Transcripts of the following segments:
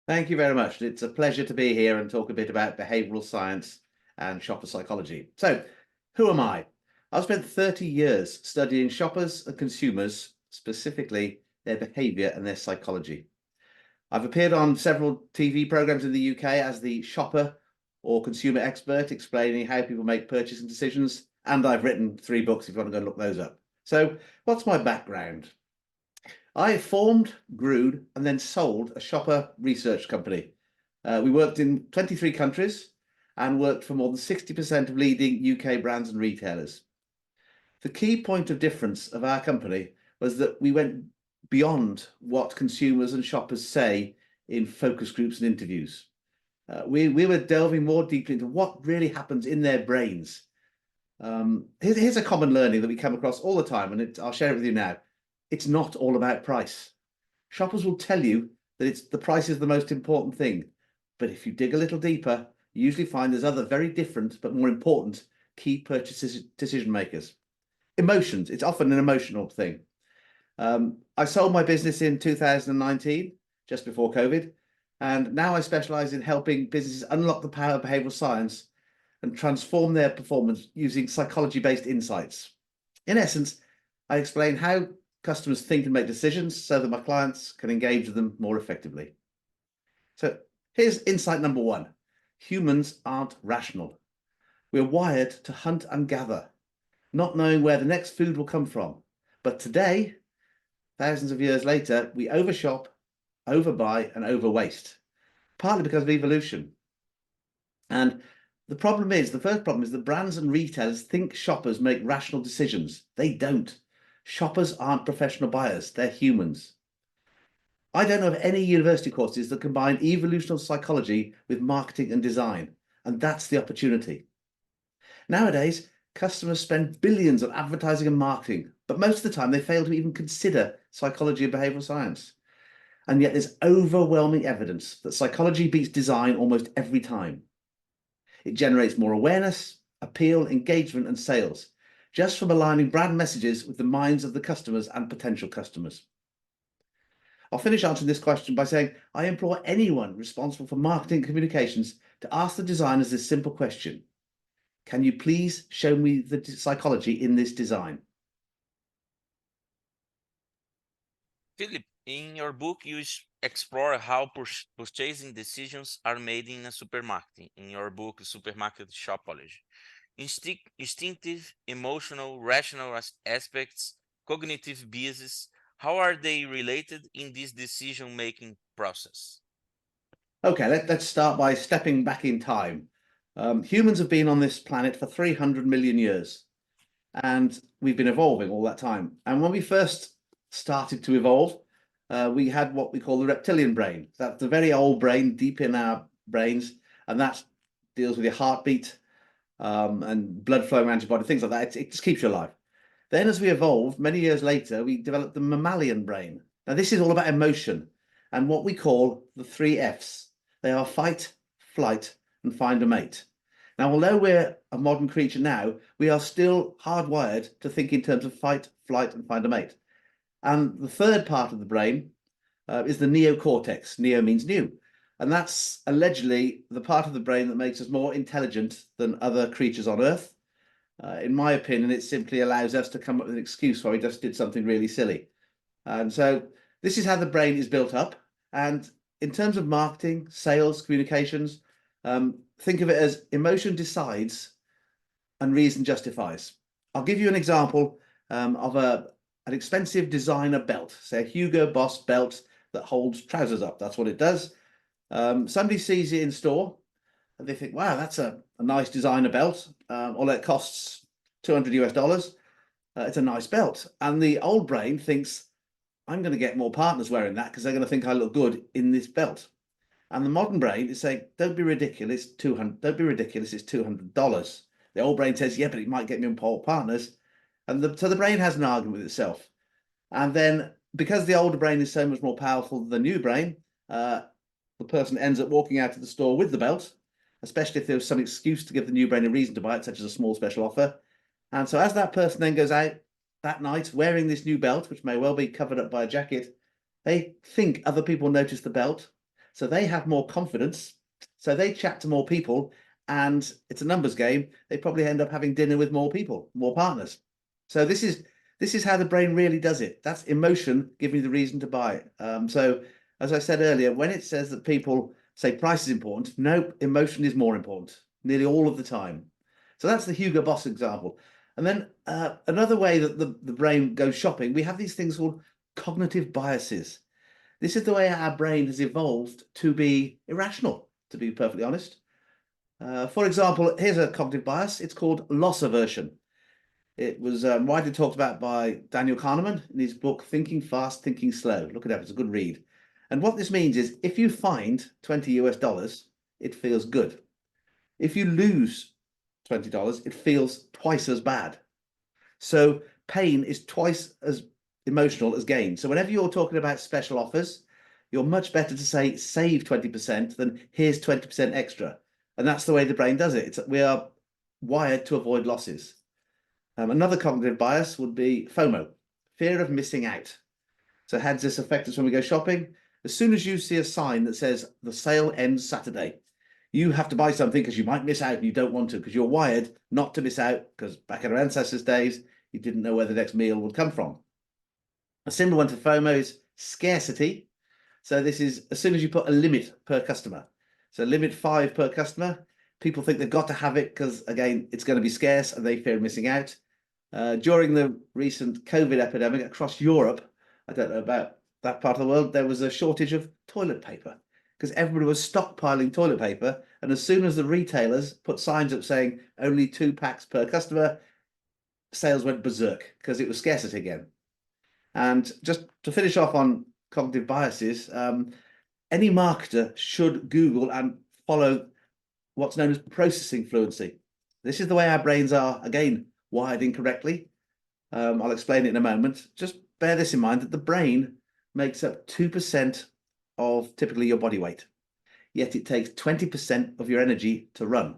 Thank you very much. It's a pleasure to be here and talk a bit about behavioral science and shopper psychology. So, who am I? I've spent 30 years studying shoppers and consumers, specifically their behavior and their psychology. I've appeared on several TV programs in the UK as the shopper or consumer expert, explaining how people make purchasing decisions. And I've written 3 books if you want to go and look those up. So, what's my background? I formed, grew, and then sold a shopper research company. We worked in 23 countries and worked for more than 60% of leading UK brands and retailers. The key point of difference of our company was that we went beyond what consumers and shoppers say in focus groups and interviews. We were delving more deeply into what really happens in their brains. Here's a common learning that we come across all the time, and I'll share it with you now. It's not all about price. Shoppers will tell you that the price is the most important thing. But if you dig a little deeper, you usually find there's other very different but more important key purchase decision makers. Emotions, it's often an emotional thing. I sold my business in 2019, just before COVID, and now I specialize in helping businesses unlock the power of behavioral science and transform their performance using psychology-based insights. In essence, I explain how customers think and make decisions so that my clients can engage with them more effectively. So here's insight number 1. Humans aren't rational. We're wired to hunt and gather, not knowing where the next food will come from. But today, thousands of years later, we overshop, overbuy, and overwaste, partly because of evolution. And the first problem is that brands and retailers think shoppers make rational decisions. They don't. Shoppers aren't professional buyers, they're humans. I don't know of any university courses that combine evolutionary psychology with marketing and design, and that's the opportunity. Nowadays, customers spend billions on advertising and marketing, but most of the time they fail to even consider psychology and behavioral science. And yet there's overwhelming evidence that psychology beats design almost every time. It generates more awareness, appeal, engagement, and sales, just from aligning brand messages with the minds of the customers and potential customers. I'll finish answering this question by saying I implore anyone responsible for marketing and communications to ask the designers this simple question: can you please show me the psychology in this design? Philip, in your book, you explore how purchasing decisions are made in a supermarket. In your book, Supermarket Shopology. Instinctive, emotional, rational aspects, cognitive biases, how are they related in this decision-making process? Okay, let's start by stepping back in time. Humans have been on this planet for 300 million years, and we've been evolving all that time. And when we first started to evolve, we had what we call the reptilian brain. That's the very old brain deep in our brains, and that deals with your heartbeat, and blood flow around your body, things like that. It just keeps you alive. Then as we evolved, many years later, we developed the mammalian brain. Now this is all about emotion and what we call the 3 Fs. They are fight, flight, and find a mate. Now, although we're a modern creature now, we are still hardwired to think in terms of fight, flight, and find a mate. And the third part of the brain is the neocortex. Neo means new. And that's allegedly the part of the brain that makes us more intelligent than other creatures on Earth. In my opinion, it simply allows us to come up with an excuse why we just did something really silly. And so this is how the brain is built up. And in terms of marketing, sales, communications, think of it as emotion decides and reason justifies. I'll give you an example of an expensive designer belt, say a Hugo Boss belt that holds trousers up. That's what it does. Somebody sees it in store and they think, wow, that's a nice designer belt, although it costs $200 US. It's a nice belt. And the old brain thinks, I'm going to get more partners wearing that because they're going to think I look good in this belt. And the modern brain is saying, don't be ridiculous, don't be ridiculous, it's $200. The old brain says, yeah, but it might get me more partners. And so the brain has an argument with itself. And then because the older brain is so much more powerful than the new brain, the person ends up walking out of the store with the belt, especially if there was some excuse to give the new brain a reason to buy it, such as a small special offer. And so as that person then goes out that night wearing this new belt, which may well be covered up by a jacket, they think other people notice the belt. So they have more confidence. So they chat to more people, and it's a numbers game. They probably end up having dinner with more people, more partners. So this is how the brain really does it. That's emotion giving you the reason to buy. So as I said earlier, when it says that people say price is important, no, emotion is more important nearly all of the time. So that's the Hugo Boss example. And then another way that the brain goes shopping, we have these things called cognitive biases. This is the way our brain has evolved to be irrational, to be perfectly honest. For example, here's a cognitive bias. It's called loss aversion. It was widely talked about by Daniel Kahneman in his book, Thinking Fast, Thinking Slow. Look it up, it's a good read. And what this means is if you find $20, it feels good. If you lose $20, it feels twice as bad. So pain is twice as emotional as gain. So whenever you're talking about special offers, you're much better to say save 20% than here's 20% extra. And that's the way the brain does it. We are wired to avoid losses. Another cognitive bias would be FOMO, fear of missing out. So how does this affect us when we go shopping? As soon as you see a sign that says the sale ends Saturday, you have to buy something because you might miss out and you don't want to, because you're wired not to miss out, because back in our ancestors' days, you didn't know where the next meal would come from. A similar one to FOMO is scarcity. So this is as soon as you put a limit per customer. So limit 5 per customer, people think they've got to have it because, again, it's going to be scarce and they fear missing out. During the recent COVID epidemic across Europe, I don't know about that part of the world, there was a shortage of toilet paper because everybody was stockpiling toilet paper. And as soon as the retailers put signs up saying only 2 packs per customer, sales went berserk because it was scarcity again. And just to finish off on cognitive biases, any marketer should Google and follow what's known as processing fluency. This is the way our brains are, again, wired incorrectly. I'll explain it in a moment. Just bear this in mind that the brain makes up 2% of typically your body weight, yet it takes 20% of your energy to run.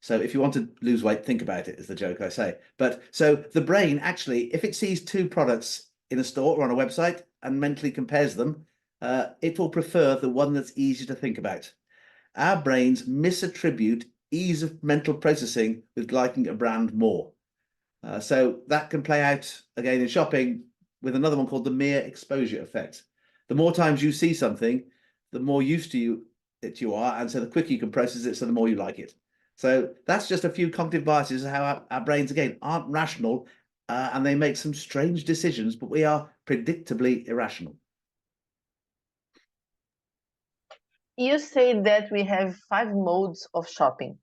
So if you want to lose weight, think about it, is the joke I say. But so the brain actually, if it sees 2 products in a store or on a website and mentally compares them, it will prefer the one that's easy to think about. Our brains misattribute ease of mental processing with liking a brand more. So that can play out again in shopping with another one called the mere exposure effect. The more times you see something, the more used to it you are, and so the quicker you can process it, so the more you like it. So that's just a few cognitive biases of how our brains, again, aren't rational, and they make some strange decisions, but we are predictably irrational. You say that we have 5 modes of shopping,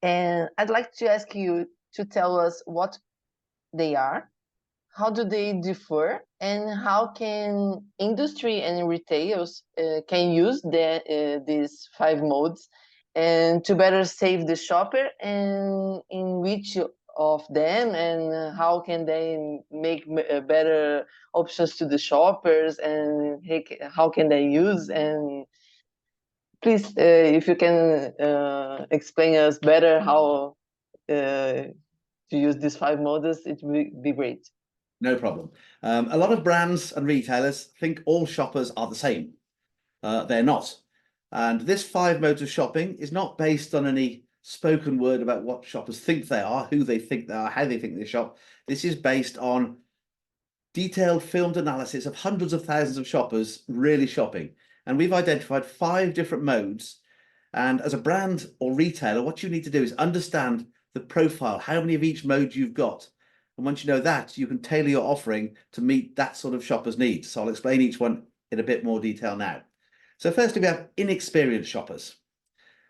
and I'd like to ask you to tell us what they are, how do they differ, and how can industry and retailers can use these 5 modes and to better save the shopper, and in which of them, and how can they make better options to the shoppers, and how can they use. And please, if you can explain us better how to use these 5 modes, it would be great. No problem. A lot of brands and retailers think all shoppers are the same. They're not. And this 5 modes of shopping is not based on any spoken word about what shoppers think they are, who they think they are, how they think they shop. This is based on detailed filmed analysis of hundreds of thousands of shoppers really shopping. And we've identified 5 different modes. And as a brand or retailer, what you need to do is understand the profile, how many of each mode you've got. And once you know that, you can tailor your offering to meet that sort of shopper's needs. So I'll explain each one in a bit more detail now. So firstly, we have inexperienced shoppers.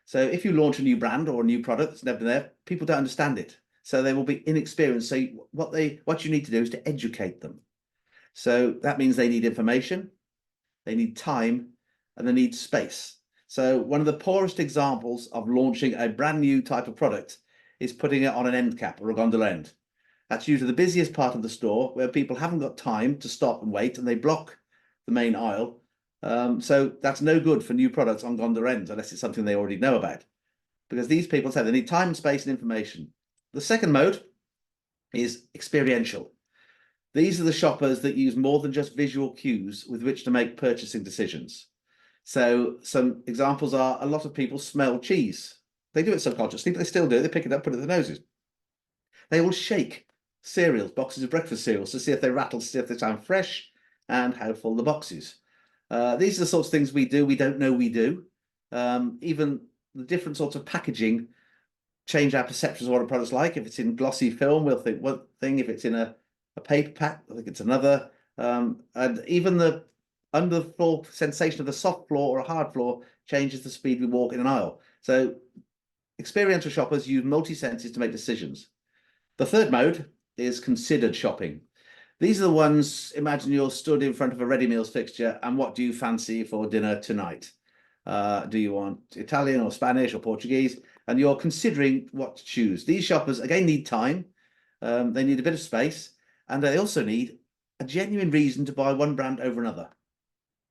So if you launch a new brand or a new product that's never been there, people don't understand it. So they will be inexperienced. So what you need to do is to educate them. So that means they need information, they need time, and they need space. So one of the poorest examples of launching a brand new type of product is putting it on an end cap or a gondola end. That's usually the busiest part of the store where people haven't got time to stop and wait, and they block the main aisle. So that's no good for new products on gondola ends unless it's something they already know about, because these people say they need time, space, and information. The second mode is experiential. These are the shoppers that use more than just visual cues with which to make purchasing decisions. So some examples are a lot of people smell cheese. They do it subconsciously, but they still do it. They pick it up, put it in their noses. They will shake cereals, boxes of breakfast cereals, to see if they rattle, to see if they sound fresh, and how full the box is. These are the sorts of things we do. We don't know we do. Even the different sorts of packaging change our perceptions of what a product's like. If it's in glossy film, we'll think one thing. If it's in a paper pack, I think it's another. And even the underfloor sensation of the soft floor or a hard floor changes the speed we walk in an aisle. So experiential shoppers use multi-senses to make decisions. The third mode is considered shopping. These are the ones, imagine you're stood in front of a ready meals fixture, and what do you fancy for dinner tonight? Do you want Italian or Spanish or Portuguese? And you're considering what to choose. These shoppers, again, need time. They need a bit of space, and they also need a genuine reason to buy one brand over another.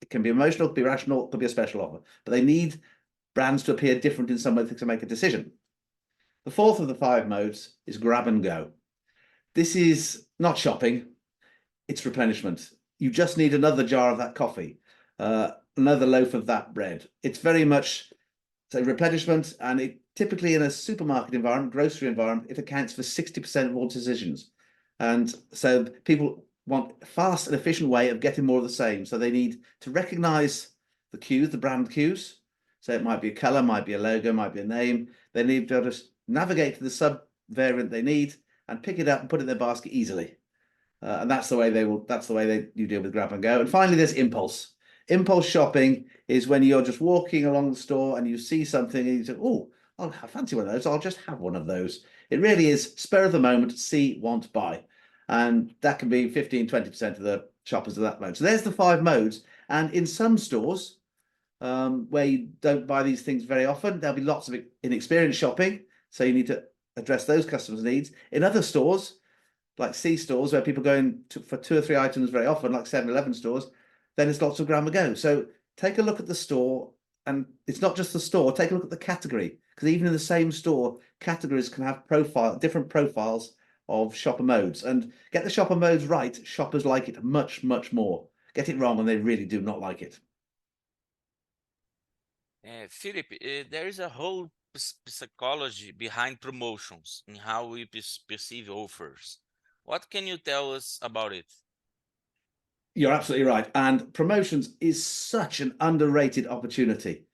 It can be emotional, it could be rational, it could be a special offer, but they need brands to appear different in some way to make a decision. The fourth of the 5 modes is grab and go. This is not shopping, it's replenishment. You just need another jar of that coffee, another loaf of that bread. It's very much replenishment, and it typically in a supermarket environment, grocery environment, it accounts for 60% of all decisions. And so people want a fast and efficient way of getting more of the same. So they need to recognize the cues, the brand cues. So it might be a color, might be a logo, might be a name. They need to just navigate to the sub variant they need and pick it up and put it in their basket easily. And that's the way you deal with grab and go. And finally, there's impulse. Impulse shopping is when you're just walking along the store and you see something and you say, oh, I fancy one of those. I'll just have one of those. It really is spur of the moment, see, want, buy. And that can be 15, 20% of the shoppers of that mode. So there's the 5 modes. And in some stores where you don't buy these things very often, there'll be lots of inexperienced shopping. So you need to address those customers' needs. In other stores, like C stores, where people go in for 2 or 3 items very often, like 7-Eleven stores, then it's lots of grab and go. So take a look at the store, and it's not just the store, take a look at the category, because even in the same store, categories can have different profiles of shopper modes. And get the shopper modes right, shoppers like it much, much more. Get it wrong and they really do not like it. Philip, there is a whole psychology behind promotions and how we perceive offers. What can you tell us about it? You're absolutely right. And promotions is such an underrated opportunity.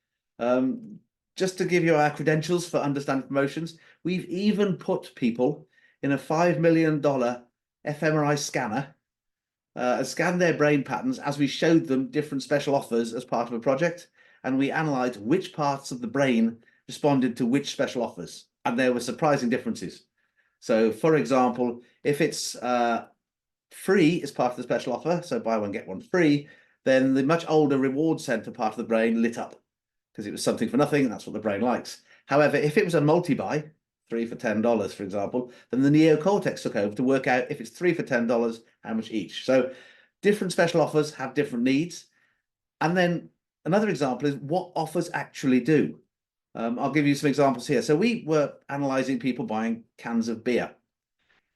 Just to give you our credentials for understanding promotions, we've even put people in a $5 million fMRI scanner and scanned their brain patterns as we showed them different special offers as part of a project. And we analysed which parts of the brain responded to which special offers. And there were surprising differences. So, for example, if it's free as part of the special offer, so buy one, get one free, then the much older reward center part of the brain lit up because it was something for nothing, and that's what the brain likes. However, if it was a multi-buy, 3 for $10, for example, then the neocortex took over to work out if it's 3 for $10, how much each. So different special offers have different needs. And then another example is what offers actually do. I'll give you some examples here. So we were analyzing people buying cans of beer,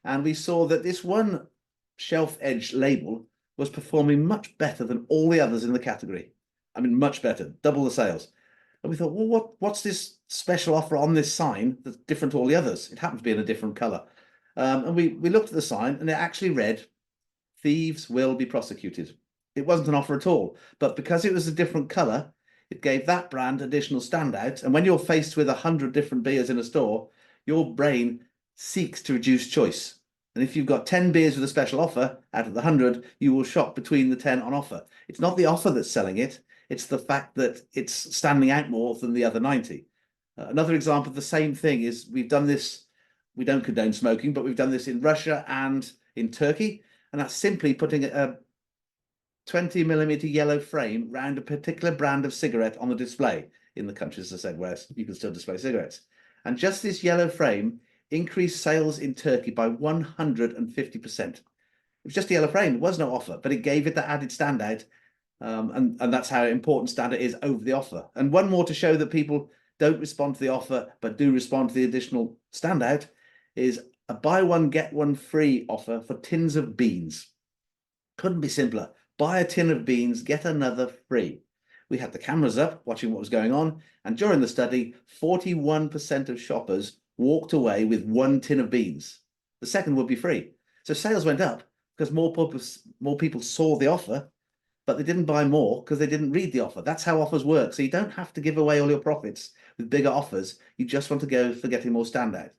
and we saw that this one shelf edge label was performing much better than all the others in the category. I mean, much better, double the sales. And we thought, well, what's this special offer on this sign that's different to all the others? It happened to be in a different color. And we looked at the sign, and it actually read, "Thieves will be prosecuted." It wasn't an offer at all, but because it was a different color, it gave that brand additional standout. And when you're faced with 100 different beers in a store, your brain seeks to reduce choice. And if you've got 10 beers with a special offer out of the 100, you will shop between the 10 on offer. It's not the offer that's selling it. It's the fact that it's standing out more than the other 90. Another example of the same thing is we've done this. We don't condone smoking, but we've done this in Russia and in Turkey. And that's simply putting a 20mm yellow frame around a particular brand of cigarette on the display in the countries, as I said, where you can still display cigarettes. And just this yellow frame increased sales in Turkey by 150%. It was just a yellow frame. There was no offer, but it gave it that added standout. And that's how important standard is over the offer. And one more to show that people don't respond to the offer, but do respond to the additional standout is a buy one, get one free offer for tins of beans. Couldn't be simpler. Buy a tin of beans, get another free. we had the cameras up watching what was going on. And during the study, 41% of shoppers walked away with 1 tin of beans. The second would be free. So sales went up because more people saw the offer, but they didn't buy more because they didn't read the offer. That's how offers work. So you don't have to give away all your profits with bigger offers. You just want to go for getting more standout.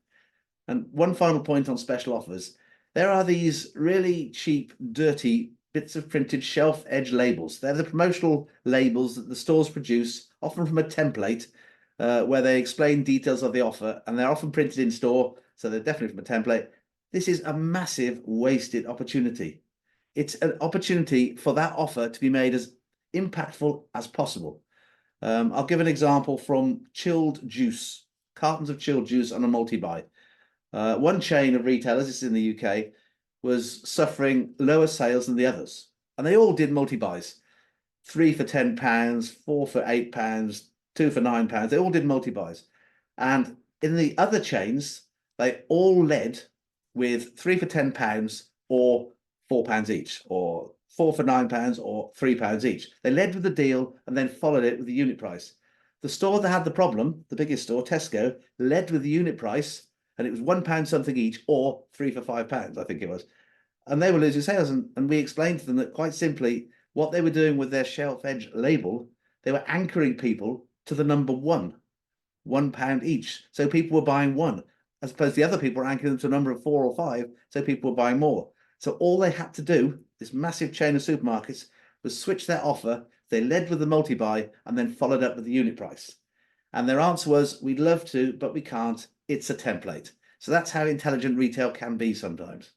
And one final point on special offers. There are these really cheap, dirty bits of printed shelf edge labels. They're the promotional labels that the stores produce, often from a template, where they explain details of the offer, and they're often printed in store, so they're definitely from a template. This is a massive wasted opportunity. It's an opportunity for that offer to be made as impactful as possible. I'll give an example from chilled juice, cartons of chilled juice on a multi-buy. One chain of retailers, this is in the UK, was suffering lower sales than the others. And they all did multi-buys. 3 for £10, 4 for £8, 2 for £9. They all did multi-buys. And in the other chains, they all led with 3 for £10 or £4 each, or 4 for £9 or £3 each. They led with the deal and then followed it with the unit price. The store that had the problem, the biggest store, Tesco, led with the unit price, and it was £1 something each, or 3 for £5, I think it was. And they were losing sales. And we explained to them that quite simply, what they were doing with their shelf edge label, they were anchoring people to the number £1 each. So people were buying 1, as opposed to the other people were anchoring them to a number of 4 or 5. So people were buying more. So all they had to do, this massive chain of supermarkets, was switch their offer. They led with the multi-buy and then followed up with the unit price. And their answer was, we'd love to, but we can't. It's a template. So that's how intelligent retail can be sometimes.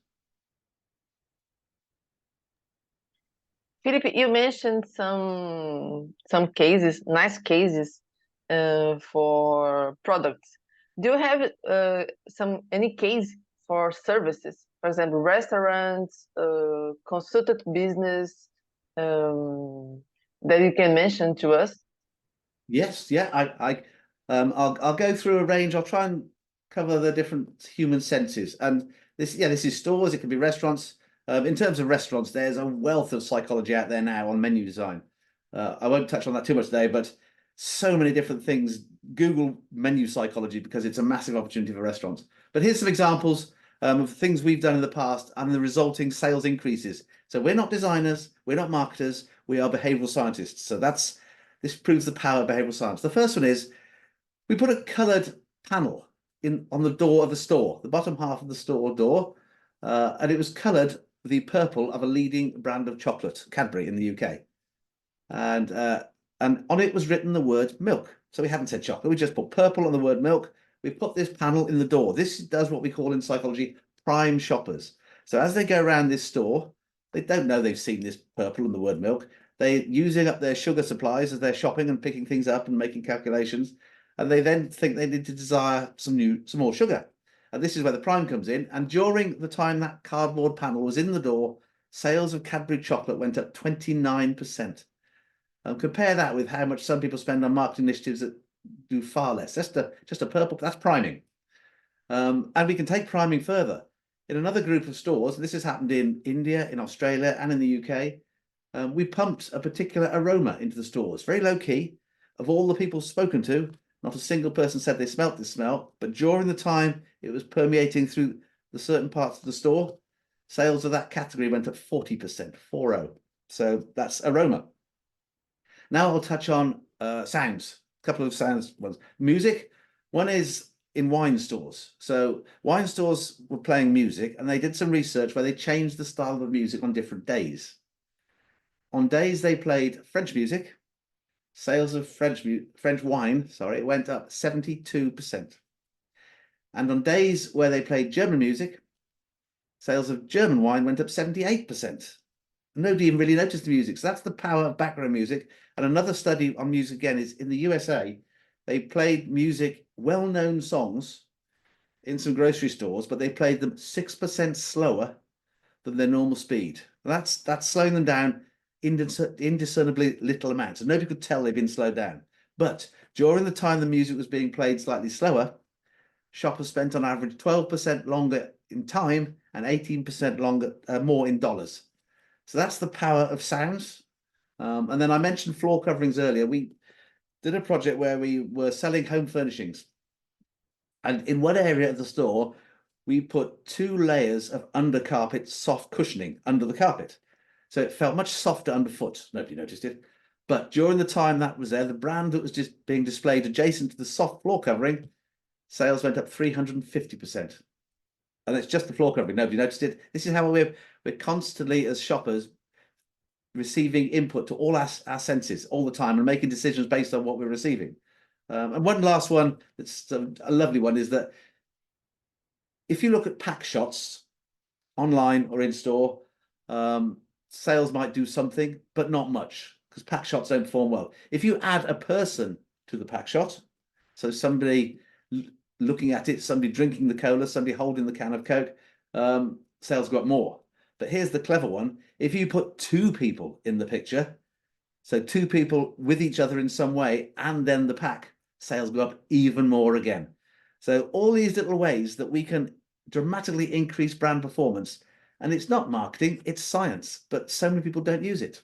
Philip, you mentioned some cases, nice cases for products. Do you have any case for services? For example, restaurants, consultant business that you can mention to us? Yes, yeah. I'll go through a range. I'll try and cover the different human senses. And this is stores. It can be restaurants. In terms of restaurants, there's a wealth of psychology out there now on menu design. I won't touch on that too much today, but so many different things. Google menu psychology because it's a massive opportunity for restaurants. But here's some examples of things we've done in the past and the resulting sales increases. So we're not designers, we're not marketers, we are behavioral scientists. So this proves the power of behavioral science. The first one is we put a coloured panel on the door of the store, the bottom half of the store door, and it was coloured with the purple of a leading brand of chocolate, Cadbury, in the UK. And on it was written the word milk. So we hadn't said chocolate, we just put purple on the word milk. We put this panel in the door. This does what we call in psychology prime shoppers. So as they go around this store, they don't know they've seen this purple and the word milk. They're using up their sugar supplies as they're shopping and picking things up and making calculations. And they then think they need to desire some more sugar. And this is where the prime comes in. And during the time that cardboard panel was in the door, sales of Cadbury chocolate went up 29%. Compare that with how much some people spend on marketing initiatives that do far less. Just a purple, that's priming. And we can take priming further. In another group of stores, and this has happened in India, in Australia, and in the UK, we pumped a particular aroma into the stores, very low key. Of all the people spoken to, not a single person said they smelt this smell, but during the time it was permeating through the certain parts of the store, sales of that category went up 40%, 40. So that's aroma. Now I'll touch on sounds, a couple of sounds ones. Music, one is in wine stores. So wine stores were playing music and they did some research where they changed the style of music on different days. On days they played French music, sales of French wine, it went up 72%. And on days where they played German music, sales of German wine went up 78%. Nobody even really noticed the music. So that's the power of background music. And another study on music again is in the USA, they played music, well-known songs in some grocery stores, but they played them 6% slower than their normal speed. And that's slowing them down indiscernibly little amounts. And nobody could tell they've been slowed down. But during the time the music was being played slightly slower, shoppers spent on average 12% longer in time and 18% more in dollars. So that's the power of sounds. And then I mentioned floor coverings earlier. We did a project where we were selling home furnishings. And in one area of the store, we put 2 layers of under-carpet soft cushioning under the carpet. So it felt much softer underfoot. Nobody noticed it. But during the time that was there, the brand that was just being displayed adjacent to the soft floor covering, sales went up 350%. And it's just the floor covering. Nobody noticed it. This is how we're constantly, as shoppers, receiving input to all our senses all the time and making decisions based on what we're receiving. And one last one that's a lovely one is that if you look at pack shots online or in store, sales might do something, but not much, because pack shots don't perform well. If you add a person to the pack shot, so somebody looking at it, somebody drinking the cola, somebody holding the can of Coke, sales go up more. But here's the clever one. If you put 2 people in the picture, so 2 people with each other in some way, and then the pack, sales go up even more again. So all these little ways that we can dramatically increase brand performance. And it's not marketing, it's science, but so many people don't use it.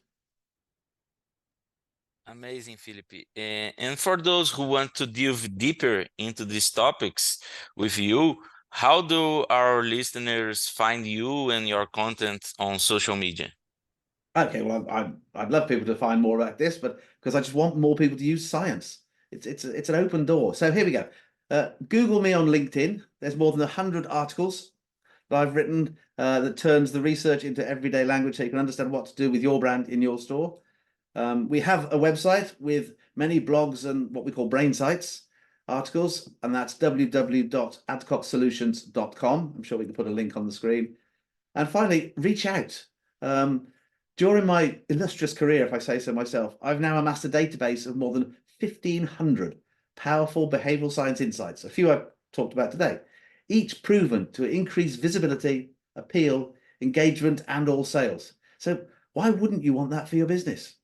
Amazing, Philip. And for those who want to delve deeper into these topics with you, how do our listeners find you and your content on social media? Okay, well, I'd love people to find more about this, but because I just want more people to use science. It's an open door. So here we go. Google me on LinkedIn. There's more than 100 articles that I've written that turns the research into everyday language so you can understand what to do with your brand in your store. We have a website with many blogs and what we call brain sites articles, and that's www.adcocksolutions.com. I'm sure we can put a link on the screen. And finally, reach out. During my illustrious career, if I say so myself, I've now amassed a database of more than 1,500 powerful behavioral science insights, a few I've talked about today, each proven to increase visibility, appeal, engagement, and all sales. So why wouldn't you want that for your business?